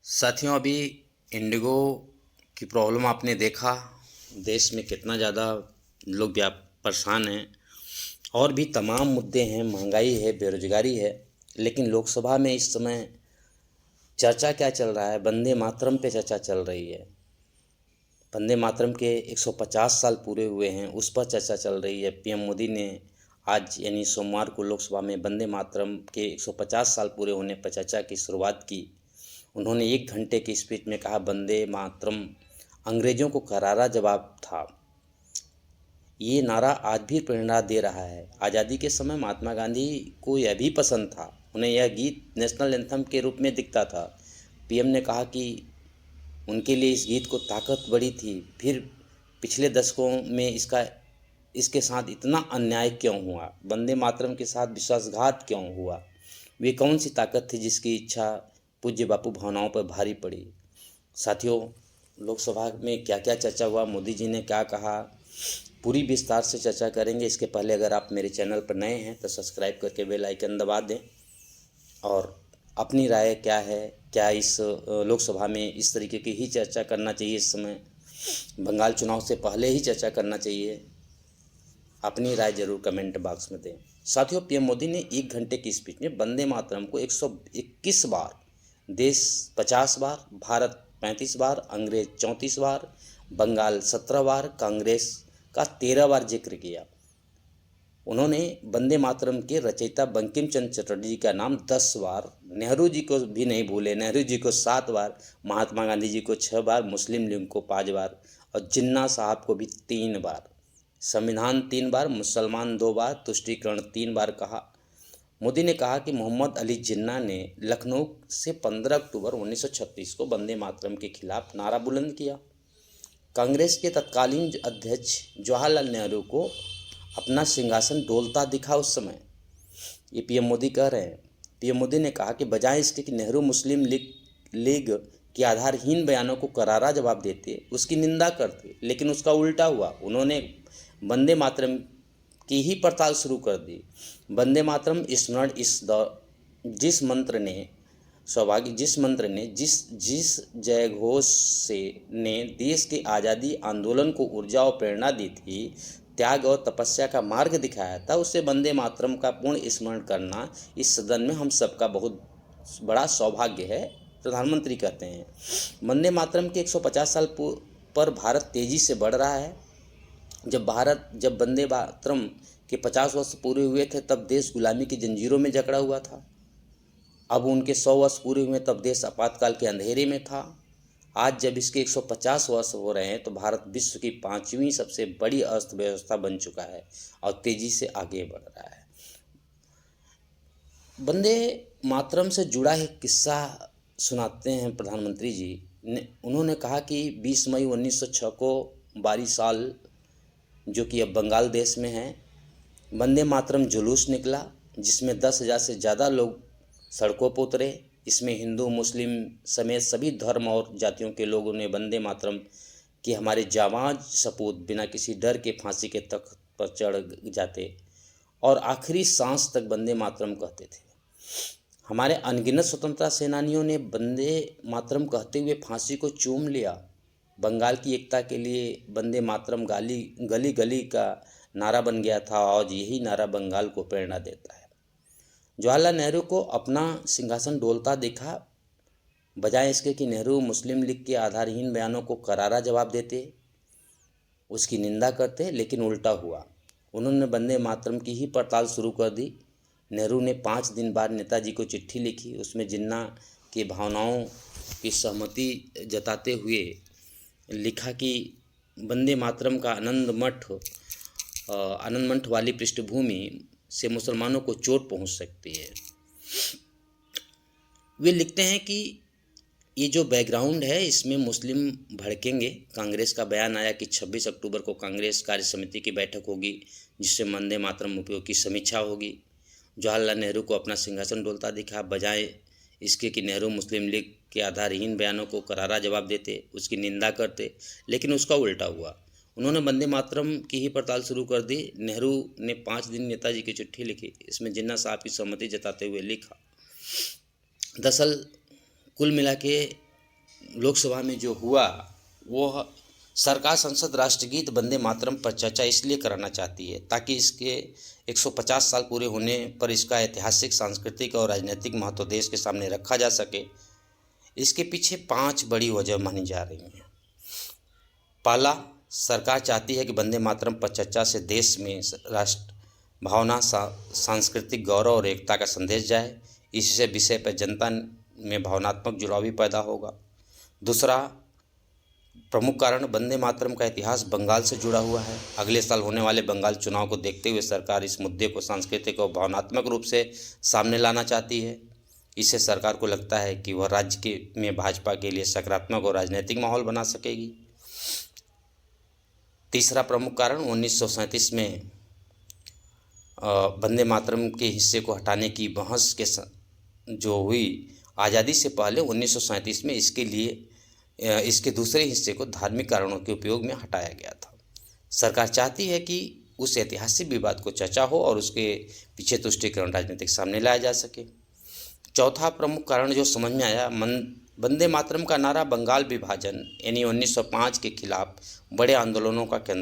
साथियों, अभी इंडिगो की प्रॉब्लम आपने देखा। देश में कितना ज़्यादा लोग परेशान हैं। और भी तमाम मुद्दे हैं, महंगाई है, बेरोजगारी है। लेकिन लोकसभा में इस समय चर्चा क्या चल रहा है? वंदे मातरम पे चर्चा चल रही है। वंदे मातरम के 150 साल पूरे हुए हैं, उस पर चर्चा चल रही है। पीएम मोदी ने आज यानी सोमवार को लोकसभा में वंदे मातरम के 150 साल पूरे होने पर चर्चा की शुरुआत की। उन्होंने 1 घंटे की स्पीच में कहा, वंदे मातरम अंग्रेज़ों को करारा जवाब था। ये नारा आज भी प्रेरणा दे रहा है। आज़ादी के समय महात्मा गांधी को यह भी पसंद था। उन्हें यह गीत नेशनल एंथम के रूप में दिखता था। पीएम ने कहा कि उनके लिए इस गीत को ताकत बड़ी थी। फिर पिछले दशकों में इसके साथ इतना अन्याय क्यों हुआ? वंदे मातरम के साथ विश्वासघात क्यों हुआ? वे कौन सी ताकत थी जिसकी इच्छा पूज्य बापू भावनाओं पर भारी पड़ी? साथियों, लोकसभा में क्या क्या चर्चा हुआ, मोदी जी ने क्या कहा, पूरी विस्तार से चर्चा करेंगे। इसके पहले अगर आप मेरे चैनल पर नए हैं तो सब्सक्राइब करके बेल आइकन दबा दें। और अपनी राय क्या है, क्या इस लोकसभा में इस तरीके की ही चर्चा करना चाहिए? इस समय बंगाल चुनाव से पहले ही चर्चा करना चाहिए? अपनी राय जरूर कमेंट बॉक्स में दें। साथियों, पीएम मोदी ने 1 घंटे की स्पीच में वंदे मातरम को 121 बार, देश 50 बार, भारत 35 बार, अंग्रेज 34 बार, बंगाल 17 बार, कांग्रेस का 13 बार जिक्र किया। उन्होंने वंदे मातरम के रचयिता बंकिम चंद्र चटर्जी का नाम 10 बार, नेहरू जी को भी नहीं भूले, नेहरू जी को 7 बार, महात्मा गांधी जी को 6 बार, मुस्लिम लीग को 5 बार और जिन्ना साहब को भी 3 बार, संविधान 3 बार, मुसलमान 2 बार, तुष्टीकरण 3 बार कहा। मोदी ने कहा कि मोहम्मद अली जिन्ना ने लखनऊ से 15 अक्टूबर 1936 को वंदे मातरम के खिलाफ नारा बुलंद किया। कांग्रेस के तत्कालीन अध्यक्ष जवाहरलाल नेहरू को अपना सिंहासन डोलता दिखा उस समय। ये पीएम मोदी कह रहे हैं। पीएम मोदी ने कहा कि बजाय इसके कि नेहरू मुस्लिम लीग के आधारहीन बयानों को करारा जवाब देते, उसकी निंदा करते, लेकिन उसका उल्टा हुआ। उन्होंने वंदे मातरम की ही पड़ताल शुरू कर दी। वंदे मातरम स्मरण जिस मंत्र ने जिस जय घोष से ने देश के आज़ादी आंदोलन को ऊर्जा और प्रेरणा दी थी, त्याग और तपस्या का मार्ग दिखाया था, उससे वंदे मातरम का पूर्ण स्मरण करना इस सदन में हम सबका बहुत बड़ा सौभाग्य है। प्रधानमंत्री कहते हैं, वंदे मातरम के 150 साल पर भारत तेजी से बढ़ रहा है। जब वंदे मातरम के 50 वर्ष पूरे हुए थे तब देश गुलामी की जंजीरों में जकड़ा हुआ था। अब उनके 100 वर्ष पूरे हुए तब देश आपातकाल के अंधेरे में था। आज जब इसके 150 वर्ष हो रहे हैं तो भारत विश्व की 5वीं सबसे बड़ी अर्थव्यवस्था बन चुका है और तेजी से आगे बढ़ रहा है। वंदे मातरम से जुड़ा एक किस्सा सुनाते हैं प्रधानमंत्री जी ने। उन्होंने कहा कि 20 मई 1906 को बारी साल, जो कि अब बंगाल देश में है, वंदे मातरम जुलूस निकला जिसमें 10,000 से ज़्यादा लोग सड़कों पर उतरे। इसमें हिंदू, मुस्लिम समेत सभी धर्म और जातियों के लोगों ने वंदे मातरम कि हमारे जाबाज सपूत बिना किसी डर के फांसी के तख्त पर चढ़ जाते और आखिरी सांस तक वंदे मातरम कहते थे। हमारे अनगिनत स्वतंत्रता सेनानियों ने वंदे मातरम कहते हुए फांसी को चूम लिया। बंगाल की एकता के लिए वंदे मातरम गली गली का नारा बन गया था और यही नारा बंगाल को प्रेरणा देता है। जवाहरलाल नेहरू को अपना सिंहासन डोलता देखा, बजाय इसके कि नेहरू मुस्लिम लीग के आधारहीन बयानों को करारा जवाब देते, उसकी निंदा करते, लेकिन उल्टा हुआ। उन्होंने वंदे मातरम की ही पड़ताल शुरू कर दी। नेहरू ने 5 दिन बाद नेताजी को चिट्ठी लिखी। उसमें जिन्ना की भावनाओं की सहमति जताते हुए लिखा कि वंदे मातरम का आनंद मठ वाली पृष्ठभूमि से मुसलमानों को चोट पहुंच सकती है। वे लिखते हैं कि ये जो बैकग्राउंड है इसमें मुस्लिम भड़केंगे। कांग्रेस का बयान आया कि 26 अक्टूबर को कांग्रेस कार्य समिति की बैठक होगी जिससे वंदे मातरम उपयोग की समीक्षा होगी। जवाहरलाल नेहरू को अपना सिंहासन डोलता दिखा, बजाय इसके कि नेहरू मुस्लिम लीग के आधारहीन बयानों को करारा जवाब देते, उसकी निंदा करते, लेकिन उसका उल्टा हुआ। उन्होंने वंदे मातरम की ही पड़ताल शुरू कर दी। नेहरू ने 5 दिन नेताजी की चिट्ठी लिखी। इसमें जिन्ना साहब की सहमति जताते हुए लिखा, दरअसल कुल मिला के लोकसभा में जो हुआ वो सरकार संसद राष्ट्रगीत वंदे मातरम पर चर्चा इसलिए कराना चाहती है ताकि इसके 150 साल पूरे होने पर इसका ऐतिहासिक, सांस्कृतिक और राजनीतिक महत्व देश के सामने रखा जा सके। इसके पीछे 5 बड़ी वजह मानी जा रही हैं। पहला, सरकार चाहती है कि वंदे मातरम पर चर्चा से देश में राष्ट्र भावना, सांस्कृतिक गौरव और एकता का संदेश जाए। इससे विषय पर जनता में भावनात्मक जुड़ाव भी पैदा होगा। दूसरा प्रमुख कारण, वंदे मातरम का इतिहास बंगाल से जुड़ा हुआ है। अगले साल होने वाले बंगाल चुनाव को देखते हुए सरकार इस मुद्दे को सांस्कृतिक और भावनात्मक रूप से सामने लाना चाहती है। इससे सरकार को लगता है कि वह राज्य में भाजपा के लिए सकारात्मक और राजनीतिक माहौल बना सकेगी। तीसरा प्रमुख कारण, 1937 में वंदे मातरम के हिस्से को हटाने की बहस के जो हुई आज़ादी से पहले 1937 में इसके दूसरे हिस्से को धार्मिक कारणों के उपयोग में हटाया गया था। सरकार चाहती है कि उस ऐतिहासिक विवाद को चर्चा हो और उसके पीछे तुष्टीकरण राजनीतिक सामने लाया जा सके। चौथा प्रमुख कारण जो समझ में आया, वंदे मातरम का नारा बंगाल विभाजन यानी 1905 के खिलाफ बड़े आंदोलनों का केंद्र